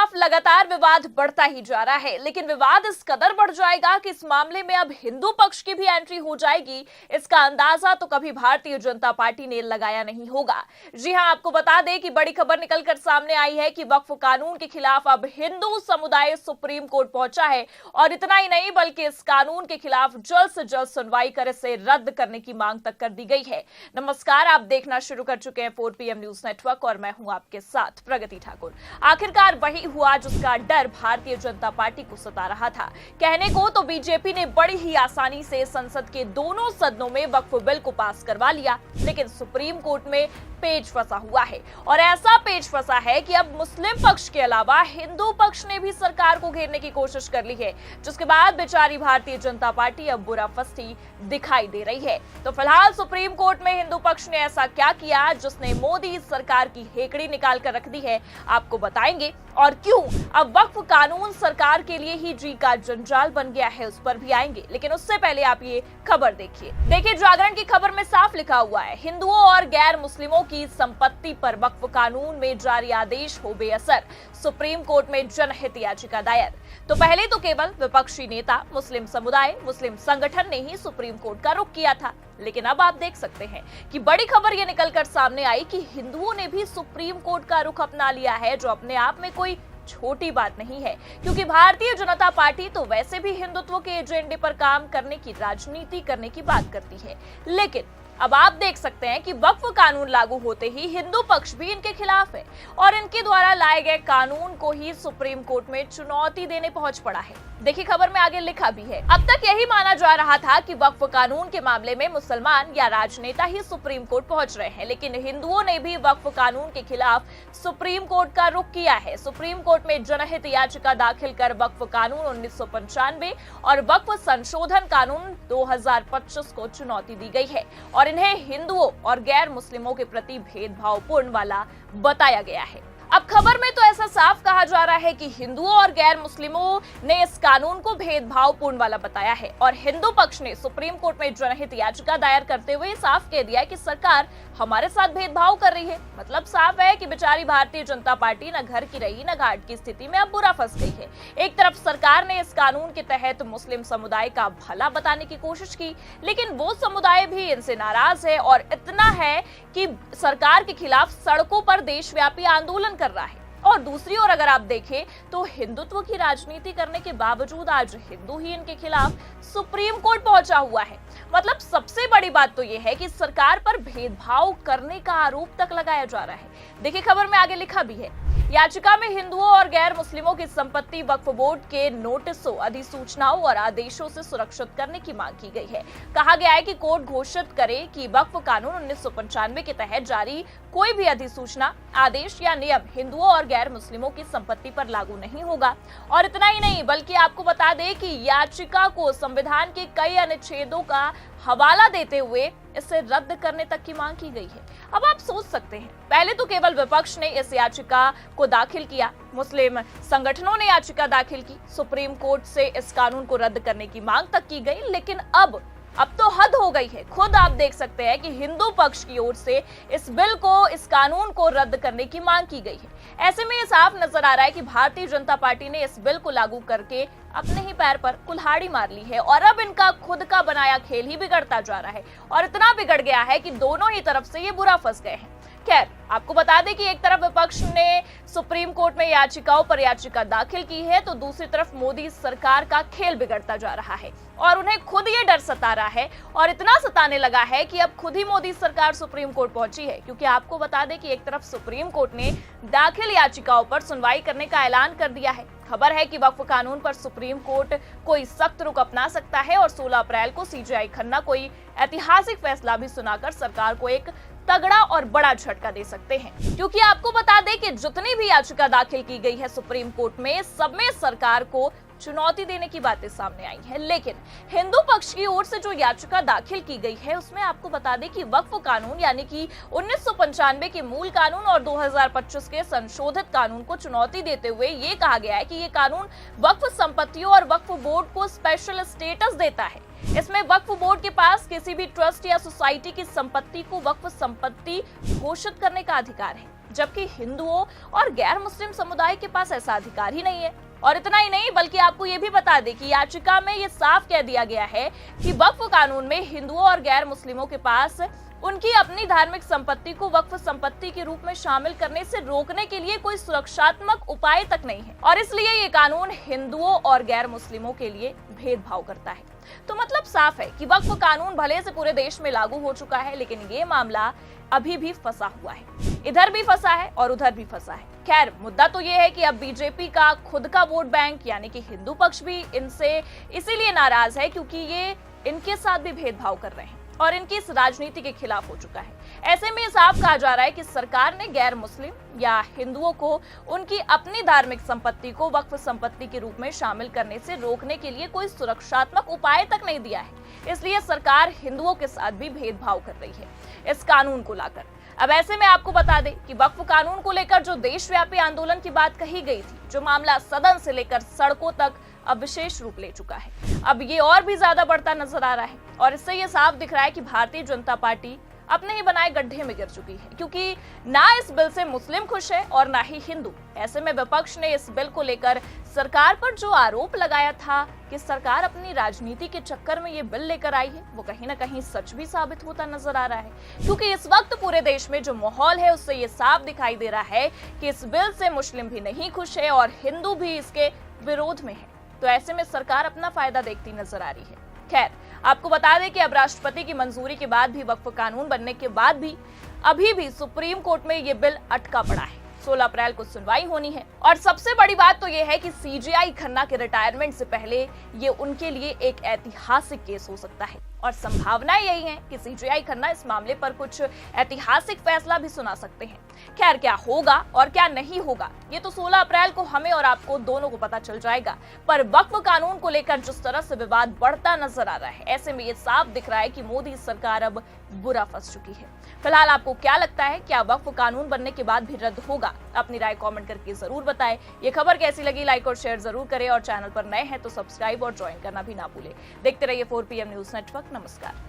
खिलाफ लगातार विवाद बढ़ता ही जा रहा है, लेकिन विवाद इस कदर बढ़ जाएगा कि इस मामले में अब हिंदू पक्ष की भी एंट्री हो जाएगी। इसका अंदाजा तो कभी भारतीय जनता पार्टी ने लगाया नहीं होगा। जी हां, आपको बता दें कि बड़ी खबर निकलकर सामने आई है कि वक्फ कानून के खिलाफ अब हिंदू समुदाय सुप्रीम कोर्ट पहुंचा है और इतना ही नहीं बल्कि इस कानून के खिलाफ जल्द से जल्द सुनवाई कर इसे रद्द करने की मांग तक कर दी गई है। नमस्कार, आप देखना शुरू कर चुके हैं 4 PM न्यूज नेटवर्क और मैं हूं आपके साथ प्रगति ठाकुर। आखिरकार वही हुआ जिसका डर भारतीय जनता पार्टी को सता रहा था। कहने को तो बीजेपी ने बड़ी ही आसानी से संसद के दोनों सदनों में वक्फ बिल को पास करवा लिया, लेकिन सुप्रीम कोर्ट में पेच फंसा हुआ है और ऐसा पेच फंसा है कि अब मुस्लिम पक्ष के अलावा हिंदू पक्ष ने भी सरकार को घेरने की कोशिश कर ली है, जिसके बाद बेचारी भारतीय जनता पार्टी अब बुरा फंसी दिखाई दे रही है। तो फिलहाल सुप्रीम कोर्ट में हिंदू पक्ष ने ऐसा क्या किया जिसने मोदी सरकार की हेकड़ी निकाल कर रख दी है, आपको बताएंगे। और क्यों अब वक्फ कानून सरकार के लिए ही जी का जंजाल बन गया है, उस पर भी आएंगे, लेकिन उससे पहले आप ये खबर देखिए। जागरण की खबर में साफ लिखा हुआ है, हिंदुओं और गैर मुस्लिमों की संपत्ति पर वक्फ कानून में जारी आदेश हो बेअसर, सुप्रीम कोर्ट में जनहित याचिका दायर। तो पहले तो केवल विपक्षी नेता, मुस्लिम समुदाय, मुस्लिम संगठन ने ही सुप्रीम कोर्ट का रुख किया था, लेकिन अब आप देख सकते हैं कि बड़ी खबर ये निकलकर सामने आई कि हिंदुओं ने भी सुप्रीम कोर्ट का रुख अपना लिया है, जो अपने आप में कोई छोटी बात नहीं है, क्योंकि भारतीय जनता पार्टी तो वैसे भी हिंदुत्व के एजेंडे पर काम करने की, राजनीति करने की बात करती है। लेकिन अब आप देख सकते हैं कि वक्फ कानून लागू होते ही हिंदू पक्ष भी इनके खिलाफ है और इनके द्वारा लाए गए कानून को ही सुप्रीम कोर्ट में चुनौती देने पहुंच पड़ा है। देखिए, खबर में आगे लिखा भी है, अब तक यही माना जा रहा था कि वक्फ कानून के मामले में मुसलमान या राजनेता ही सुप्रीम कोर्ट पहुंच रहे हैं, लेकिन हिंदुओं ने भी वक्फ कानून के खिलाफ सुप्रीम कोर्ट का रुख किया है। सुप्रीम कोर्ट में जनहित याचिका दाखिल कर वक्फ कानून 1995 और वक्फ संशोधन कानून 2025 को चुनौती दी गई है और इन्हें हिंदुओं और गैर मुस्लिमों के प्रति भेदभावपूर्ण वाला बताया गया है। अब खबर में तो ऐसा साफ कहा जा रहा है कि हिंदुओं और गैर मुस्लिमों ने इस कानून को भेदभावपूर्ण वाला बताया है और हिंदू पक्ष ने सुप्रीम कोर्ट में जनहित याचिका दायर करते हुए साफ कह दिया कि सरकार हमारे साथ भेदभाव कर रही है। मतलब साफ है कि बेचारी भारतीय जनता पार्टी न घर की रही न घाट की स्थिति में अब बुरा फंस गई है। एक तरफ सरकार ने इस कानून के तहत मुस्लिम समुदाय का भला बताने की कोशिश की, लेकिन वो समुदाय भी इनसे नाराज है और इतना है कि सरकार के खिलाफ सड़कों पर देशव्यापी आंदोलन कर रहा है। और दूसरी ओर अगर आप देखें तो हिंदुत्व की राजनीति करने के बावजूद आज हिंदू ही इनके खिलाफ सुप्रीम कोर्ट पहुंचा हुआ है। मतलब सबसे बड़ी बात तो यह है कि सरकार पर भेदभाव करने का आरोप तक लगाया जा रहा है। देखिए, खबर में आगे लिखा भी है, याचिका में हिंदुओं और गैर मुस्लिमों की संपत्ति वक्फ बोर्ड के नोटिसों, अधिसूचनाओं और आदेशों से सुरक्षित करने की मांग की गई है। कहा गया है कि कोर्ट घोषित करे कि वक्फ कानून 1995 के तहत जारी कोई भी अधिसूचना, आदेश या नियम हिंदुओं और गैर मुस्लिमों की संपत्ति पर लागू नहीं होगा। और इतना ही नहीं बल्कि आपको बता दें कि याचिका को संविधान के कई अनुच्छेदों का हवाला देते हुए इसे रद्द करने तक की मांग की गई है। अब आप सोच सकते हैं, पहले तो केवल विपक्ष ने इस याचिका को दाखिल किया, मुस्लिम संगठनों ने याचिका दाखिल की, सुप्रीम कोर्ट से इस कानून को रद्द करने की मांग तक की गई, लेकिन अब तो हद हो गई है। खुद आप देख सकते हैं कि हिंदू पक्ष की ओर से इस बिल को, इस कानून को रद्द करने की मांग की गई है। ऐसे में ये साफ नजर आ रहा है कि भारतीय जनता पार्टी ने इस बिल को लागू करके अपने ही पैर पर कुल्हाड़ी मार ली है और अब इनका खुद का बनाया खेल ही बिगड़ता जा रहा है और इतना बिगड़ गया है कि दोनों ही तरफ से ये बुरा फंस गए हैं। खैर, आपको बता दें कि एक तरफ विपक्ष ने सुप्रीम कोर्ट में याचिकाओं पर याचिका दाखिल की है, तो दूसरी तरफ मोदी सरकार का खेल बिगड़ता जा रहा है और उन्हें खुद ये डर सता रहा है और इतना सताने लगा है कि अब खुद ही मोदी सरकार सुप्रीम कोर्ट पहुंची है। क्योंकि आपको बता दें कि एक तरफ सुप्रीम कोर्ट ने दाखिल याचिकाओं पर सुनवाई करने का ऐलान कर दिया है। खबर है कि वक्फ कानून पर सुप्रीम कोर्ट कोई सख्त रुख अपना सकता है और 16 अप्रैल को CJI खन्ना कोई ऐतिहासिक फैसला भी सुनाकर सरकार को एक तगड़ा और बड़ा झटका दे सकते हैं। क्योंकि आपको बता दें कि जितनी भी याचिका दाखिल की गई है सुप्रीम कोर्ट में, सब में सरकार को चुनौती देने की बातें सामने आई है, लेकिन हिंदू पक्ष की ओर से जो याचिका दाखिल की गई है उसमें आपको बता दें कि वक्फ कानून यानी कि 1995 के मूल कानून और 2025 के संशोधित कानून को चुनौती देते हुए ये कहा गया है कि ये कानून वक्फ संपत्तियों और वक्फ बोर्ड को स्पेशल स्टेटस देता है। इसमें वक्फ बोर्ड के पास किसी भी ट्रस्ट या सोसाइटी की संपत्ति को वक्फ संपत्ति घोषित करने का अधिकार है। जबकि हिंदुओं और गैर मुस्लिम समुदाय के पास ऐसा अधिकार ही नहीं है। और इतना ही नहीं, बल्कि आपको ये भी बता दें कि याचिका में ये साफ कह दिया गया है कि वक्फ कानून में हिंदुओं और गैर मुस्लिमों के पास उनकी अपनी धार्मिक संपत्ति को वक्फ संपत्ति के रूप में शामिल करने से रोकने के लिए कोई सुरक्षात्मक उपाय तक नहीं है, और इसलिए ये कानून हिंदुओं और गैर मुस्लिमों के लिए भेदभाव करता है। तो मतलब साफ है कि वक्फ कानून भले से पूरे देश में लागू हो चुका है, लेकिन ये मामला अभी भी फंसा हुआ है। इधर भी फंसा है और उधर भी फंसा है। खैर, मुद्दा तो ये है कि अब बीजेपी का खुद का वोट बैंक यानी कि हिंदू पक्ष भी इनसे इसीलिए नाराज है क्योंकि ये इनके साथ भी भेदभाव कर रहे हैं और इनकी इस राजनीति के खिलाफ हो चुका है। ऐसे में साफ कहा जा रहा है कि सरकार ने गैर मुस्लिम या हिंदुओं को उनकी अपनी धार्मिक संपत्ति को वक्फ संपत्ति के रूप में शामिल करने से रोकने के लिए कोई सुरक्षात्मक उपाय तक नहीं दिया है। इसलिए सरकार हिंदुओं के साथ भी भेदभाव कर रही है इस कानून को लाकर। अब ऐसे में आपको बता दें कि वक्फ कानून को लेकर जो देशव्यापी आंदोलन की बात कही गई थी, जो मामला सदन से लेकर सड़कों तक अब विशेष रूप ले चुका है, अब ये और भी ज्यादा बढ़ता नजर आ रहा है। और इससे ये साफ दिख रहा है कि भारतीय जनता पार्टी अपने ही बनाए गड्ढे में गिर चुकी है, क्योंकि ना इस बिल से मुस्लिम खुश है और ना ही हिंदू। ऐसे में विपक्ष ने इस बिल को लेकर सरकार पर जो आरोप लगाया था कि सरकार अपनी राजनीति के चक्कर में ये बिल लेकर आई है, वो कहीं ना कहीं सच भी साबित होता नजर आ रहा है। क्योंकि इस वक्त पूरे देश में जो माहौल है उससे ये साफ दिखाई दे रहा है कि इस बिल से मुस्लिम भी नहीं खुश है और हिंदू भी इसके विरोध में है। तो ऐसे में सरकार अपना फायदा देखती नजर आ रही है। खैर, आपको बता दें कि अब राष्ट्रपति की मंजूरी के बाद भी, वक्फ कानून बनने के बाद भी अभी भी सुप्रीम कोर्ट में ये बिल अटका पड़ा है। 16 अप्रैल को सुनवाई होनी है। और सबसे बड़ी बात तो ये है कि सीजेआई खन्ना के रिटायरमेंट से पहले ये उनके लिए एक ऐतिहासिक केस हो सकता है और संभावना यही है कि सीजेआई खन्ना इस मामले पर कुछ ऐतिहासिक फैसला भी सुना सकते हैं। खैर, क्या होगा और क्या नहीं होगा ये तो 16 अप्रैल को हमें और आपको दोनों को पता चल जाएगा। पर वक्फ कानून को लेकर जिस तरह से विवाद बढ़ता नजर आ रहा है, ऐसे में ये साफ दिख रहा है कि मोदी सरकार अब बुरा फंस चुकी है। फिलहाल आपको क्या लगता है, क्या वक्फ कानून बनने के बाद भी रद्द होगा? अपनी राय कमेंट करके जरूर बताएं। ये खबर कैसी लगी, लाइक और शेयर जरूर करें और चैनल पर नए हैं तो सब्सक्राइब और ज्वाइन करना भी ना भूलें। देखते रहिए 4PM न्यूज नेटवर्क। नमस्कार।